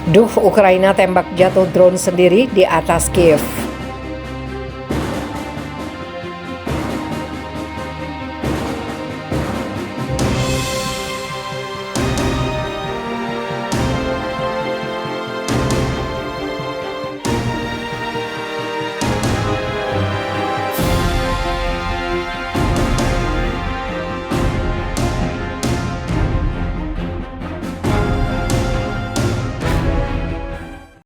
Duh, Ukraina tembak jatuh drone sendiri di atas Kiev.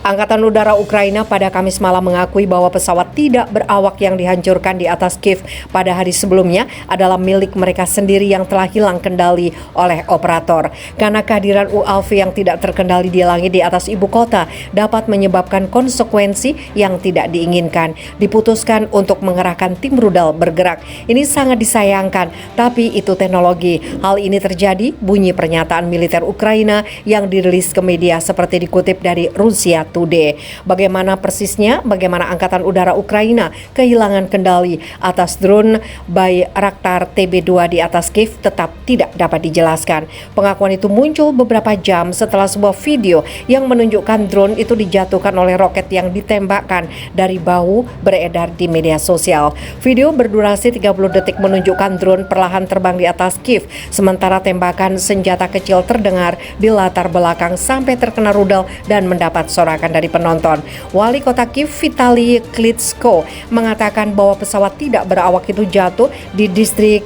Angkatan Udara Ukraina pada Kamis malam mengakui bahwa pesawat tidak berawak yang dihancurkan di atas Kiev pada hari sebelumnya adalah milik mereka sendiri yang telah hilang kendali oleh operator. Karena kehadiran UAV yang tidak terkendali di langit di atas ibu kota dapat menyebabkan konsekuensi yang tidak diinginkan. Diputuskan untuk mengerahkan tim rudal bergerak. Ini sangat disayangkan, tapi itu teknologi. Hal ini terjadi, bunyi pernyataan militer Ukraina yang dirilis ke media seperti dikutip dari Rusia Today. Bagaimana persisnya, bagaimana Angkatan Udara Ukraina kehilangan kendali atas drone Bayraktar TB2 di atas Kiev tetap tidak dapat dijelaskan. Pengakuan itu muncul beberapa jam setelah sebuah video yang menunjukkan drone itu dijatuhkan oleh roket yang ditembakkan dari bahu beredar di media sosial. Video berdurasi 30 detik menunjukkan drone perlahan terbang di atas Kiev, sementara tembakan senjata kecil terdengar di latar belakang sampai terkena rudal dan mendapat sorakan dari penonton. Wali kota Kiev Vitali Klitschko mengatakan bahwa pesawat tidak berawak itu jatuh di distrik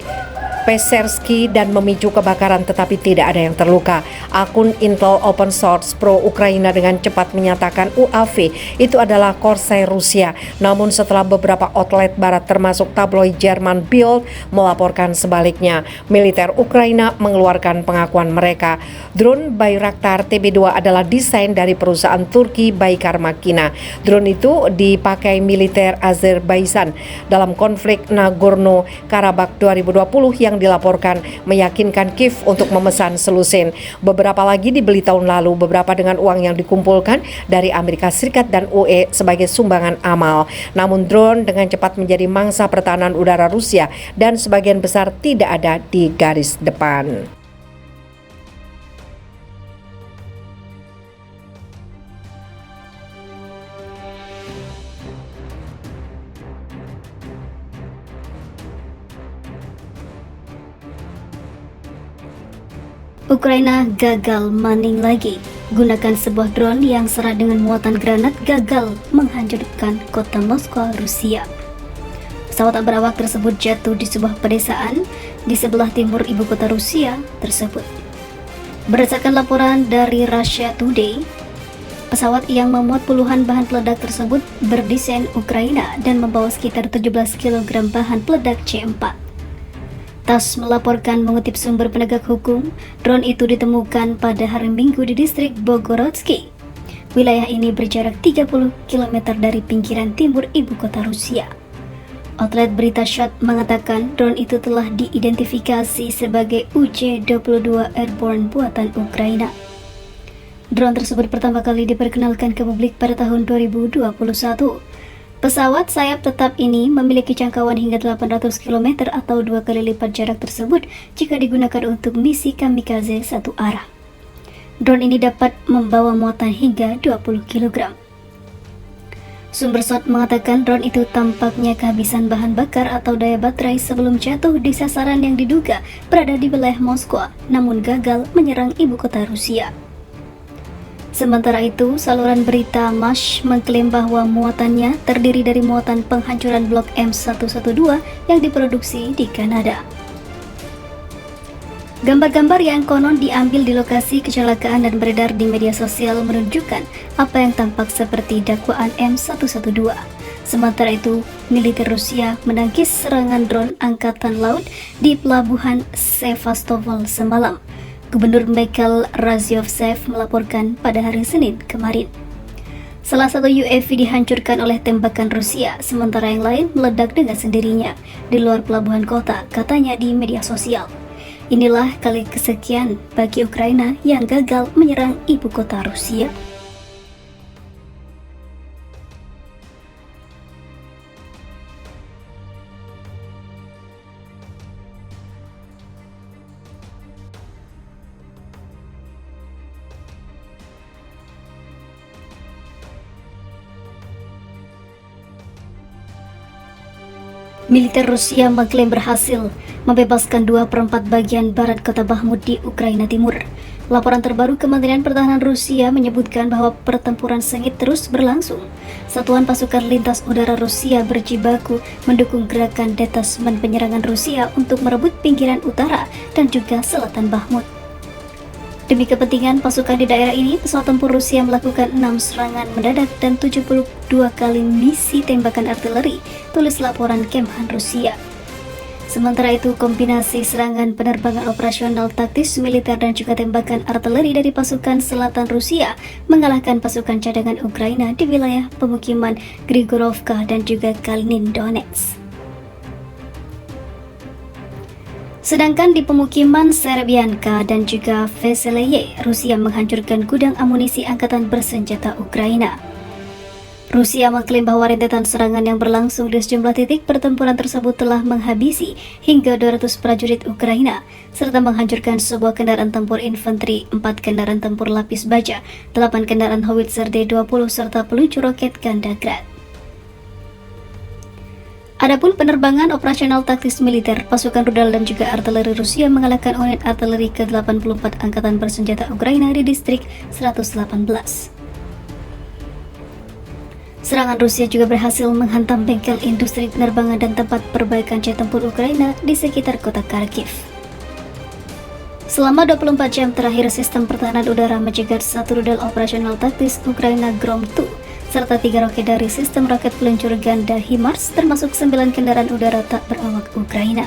Pesersky dan memicu kebakaran, tetapi tidak ada yang terluka. Akun Intel Open Source Pro Ukraina dengan cepat menyatakan UAV itu adalah Corsair Rusia. Namun setelah beberapa outlet barat termasuk tabloid Jerman Bild melaporkan sebaliknya, militer Ukraina mengeluarkan pengakuan mereka. Drone Bayraktar TB2 adalah desain dari perusahaan Turki Baykar Makina. Drone itu dipakai militer Azerbaijan dalam konflik Nagorno-Karabakh 2020 yang dilaporkan meyakinkan Kiev untuk memesan selusin. Beberapa lagi dibeli tahun lalu, beberapa dengan uang yang dikumpulkan dari Amerika Serikat dan UE sebagai sumbangan amal. Namun drone dengan cepat menjadi mangsa pertahanan udara Rusia dan sebagian besar tidak ada di garis depan. Ukraina gagal maning lagi. Gunakan sebuah drone yang syarat dengan muatan granat gagal menghancurkan kota Moskow, Rusia. Pesawat tak berawak tersebut jatuh di sebuah pedesaan di sebelah timur ibu kota Rusia tersebut. Berdasarkan laporan dari Russia Today, pesawat yang memuat puluhan bahan peledak tersebut berdesain Ukraina dan membawa sekitar 17 kg bahan peledak C4. TASS melaporkan mengutip sumber penegak hukum, drone itu ditemukan pada hari Minggu di distrik Bogorodsky. Wilayah ini berjarak 30 km dari pinggiran timur ibu kota Rusia. Outlet berita Shot mengatakan drone itu telah diidentifikasi sebagai UJ-22 Airborne buatan Ukraina. Drone tersebut pertama kali diperkenalkan ke publik pada tahun 2021. Pesawat sayap tetap ini memiliki jangkauan hingga 800 km atau 2 kali lipat jarak tersebut jika digunakan untuk misi kamikaze satu arah. Drone ini dapat membawa muatan hingga 20 kg. Sumber SOT mengatakan drone itu tampaknya kehabisan bahan bakar atau daya baterai sebelum jatuh di sasaran yang diduga berada di wilayah Moskow, namun gagal menyerang ibu kota Rusia. Sementara itu, saluran berita MASH mengklaim bahwa muatannya terdiri dari muatan penghancuran blok M112 yang diproduksi di Kanada. Gambar-gambar yang konon diambil di lokasi kecelakaan dan beredar di media sosial menunjukkan apa yang tampak seperti dakwaan M112. Sementara itu, militer Rusia menangkis serangan drone angkatan laut di pelabuhan Sevastopol semalam. Gubernur Mikhail Razyovtsev melaporkan pada hari Senin kemarin. Salah satu UAV dihancurkan oleh tembakan Rusia, sementara yang lain meledak dengan sendirinya di luar pelabuhan kota, katanya di media sosial. Inilah kali kesekian bagi Ukraina yang gagal menyerang ibu kota Rusia. Militer Rusia mengklaim berhasil membebaskan 2/4 bagian barat kota Bakhmut di Ukraina Timur. Laporan terbaru Kementerian Pertahanan Rusia menyebutkan bahwa pertempuran sengit terus berlangsung. Satuan pasukan lintas udara Rusia berjibaku mendukung gerakan detasmen penyerangan Rusia untuk merebut pinggiran utara dan juga selatan Bakhmut. Demi kepentingan pasukan di daerah ini, pesawat tempur Rusia melakukan 6 serangan mendadak dan 72 kali misi tembakan artileri, tulis laporan Kemhan Rusia. Sementara itu, kombinasi serangan penerbangan operasional taktis militer dan juga tembakan artileri dari pasukan selatan Rusia mengalahkan pasukan cadangan Ukraina di wilayah pemukiman Grigorovka dan juga Kalinin Donetsk. Sedangkan di pemukiman Serbianka dan juga Veseleye, Rusia menghancurkan gudang amunisi angkatan bersenjata Ukraina. Rusia mengklaim bahwa rentetan serangan yang berlangsung di sejumlah titik pertempuran tersebut telah menghabisi hingga 200 prajurit Ukraina, serta menghancurkan sebuah kendaraan tempur infanteri, 4 kendaraan tempur lapis baja, 8 kendaraan howitzer D-20 serta peluncur roket ganda grad. Adapun penerbangan operasional taktis militer, pasukan rudal dan juga artileri Rusia mengalahkan unit artileri ke-84 Angkatan Bersenjata Ukraina di distrik 118. Serangan Rusia juga berhasil menghantam bengkel industri penerbangan dan tempat perbaikan jet tempur Ukraina di sekitar kota Kharkiv. Selama 24 jam terakhir, sistem pertahanan udara mencegat 1 rudal operasional taktis Ukraina Grom-2 serta 3 roket dari sistem roket peluncur ganda HIMARS, termasuk 9 kendaraan udara tak berawak Ukraina.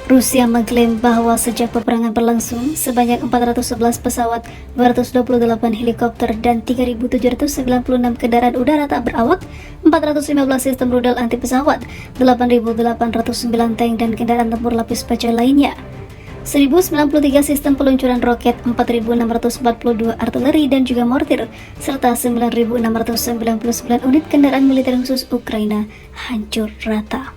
Rusia mengklaim bahwa sejak peperangan berlangsung, sebanyak 411 pesawat, 228 helikopter, dan 3.796 kendaraan udara tak berawak, 415 sistem rudal anti pesawat, 8.809 tank dan kendaraan tempur lapis baja lainnya, 1093 sistem peluncuran roket, 4.642 artileri dan juga mortir, serta 9.699 unit kendaraan militer khusus Ukraina hancur rata.